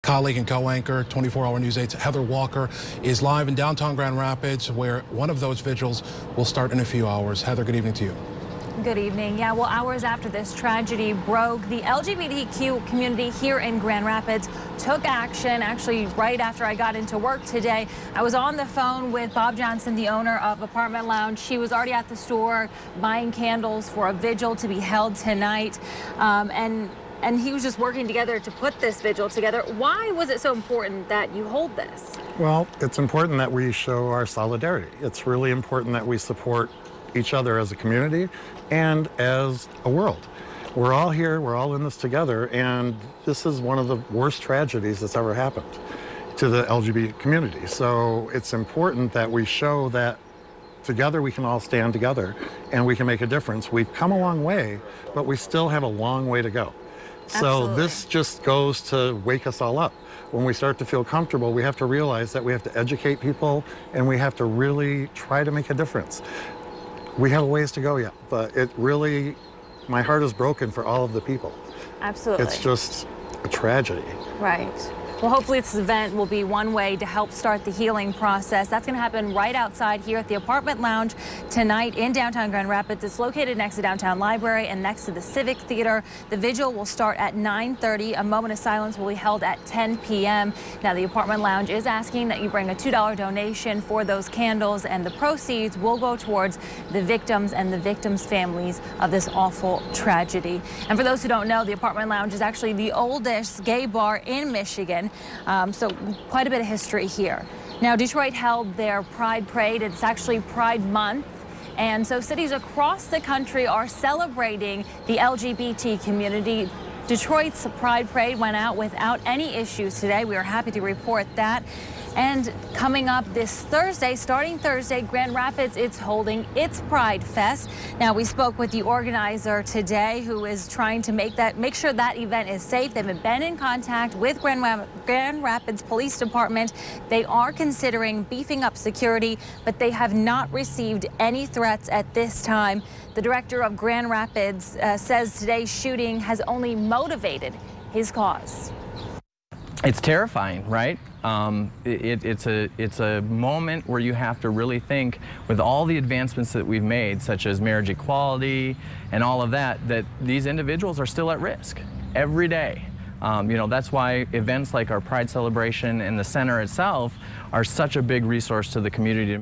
colleague and co-anchor, 24-Hour News 8's Heather Walker is live in downtown Grand Rapids, where one of those vigils will start in a few hours. Heather, good evening to you. Good evening. Yeah, well, hours after this tragedy broke, the LGBTQ community here in Grand Rapids took action. Actually, right after I got into work today, I was on the phone with Bob Johnson, the owner of Apartment Lounge. She was already at the store buying candles for a vigil to be held tonight. And he was just working together to put this vigil together. Why was it so important that you hold this? Well, it's important that we show our solidarity. It's really important that we support each other as a community and as a world. We're all here, we're all in this together, and this is one of the worst tragedies that's ever happened to the LGBT community. So it's important that we show that together we can all stand together and we can make a difference. We've come a long way, but we still have a long way to go. So this just goes to wake us all up. When we start to feel comfortable, we have to realize that we have to educate people and we have to really try to make a difference. We have a ways to go yet, but it really, my heart is broken for all of the people. Absolutely. It's just a tragedy. Right. Well, hopefully this event will be one way to help start the healing process. That's going to happen right outside here at the Apartment Lounge tonight in downtown Grand Rapids. It's located next to Downtown Library and next to the Civic Theater. The vigil will start at 9:30. A moment of silence will be held at 10 p.m. Now, the Apartment Lounge is asking that you bring a $2 donation for those candles, and the proceeds will go towards the victims and the victims' families of this awful tragedy. And for those who don't know, the Apartment Lounge is actually the oldest gay bar in Michigan. So quite a bit of history here. Now, Detroit held their Pride Parade. It's actually Pride Month. And so cities across the country are celebrating the LGBT community. Detroit's Pride Parade went out without any issues today. We are happy to report that. And coming up this Thursday, starting Thursday, Grand Rapids is holding its Pride Fest. Now, we spoke with the organizer today, who is trying to make sure that event is safe. They've been in contact with Grand Rapids Police Department. They are considering beefing up security, but they have not received any threats at this time. The director of Grand Rapids says today's shooting has only motivated his cause. It's terrifying, right? It's a moment where you have to really think, with all the advancements that we've made, such as marriage equality and all of that, that these individuals are still at risk every day. You know, that's why events like our Pride celebration and the center itself are such a big resource to the community.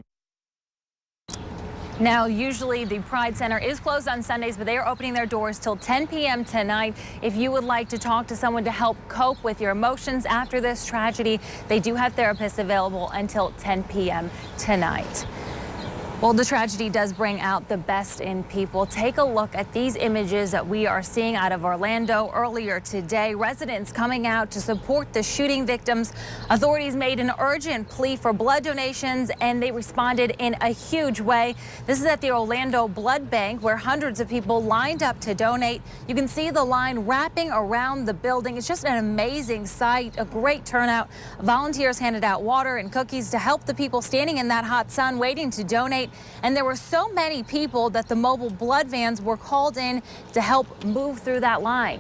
Now, usually the Pride Center is closed on Sundays, but they are opening their doors till 10 p.m. tonight. If you would like to talk to someone to help cope with your emotions after this tragedy, they do have therapists available until 10 p.m. tonight. Well, the tragedy does bring out the best in people. Take a look at these images that we are seeing out of Orlando earlier today. Residents coming out to support the shooting victims. Authorities made an urgent plea for blood donations, and they responded in a huge way. This is at the Orlando Blood Bank, where hundreds of people lined up to donate. You can see the line wrapping around the building. It's just an amazing sight, a great turnout. Volunteers handed out water and cookies to help the people standing in that hot sun waiting to donate. And there were so many people that the mobile blood vans were called in to help move through that line.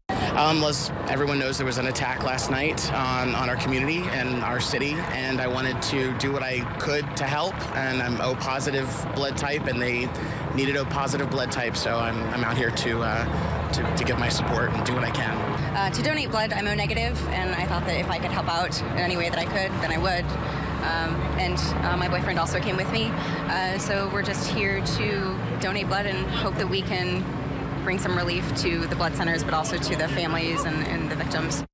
As everyone knows, there was an attack last night on our community and our city, and I wanted to do what I could to help. And I'm O positive blood type, and they needed O positive blood type, so I'm out here to give my support and do what I can. To donate blood, I'm O negative, and I thought that if I could help out in any way that I could, then I would. My boyfriend also came with me, so we're just here to donate blood and hope that we can bring some relief to the blood centers, but also to the families and the victims.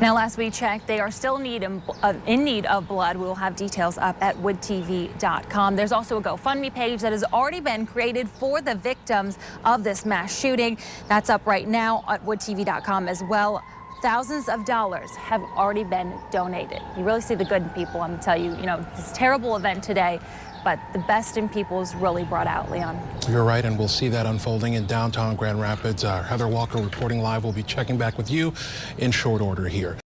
Now, last we checked, they are still in need of blood. We will have details up at woodtv.com. There's also a GoFundMe page that has already been created for the victims of this mass shooting. That's up right now at woodtv.com as well. Thousands of dollars have already been donated. You really see the good in people. I'm going to tell you, this terrible event today, but the best in people is really brought out, Leon. You're right, and we'll see that unfolding in downtown Grand Rapids. Heather Walker reporting live. We'll be checking back with you in short order here.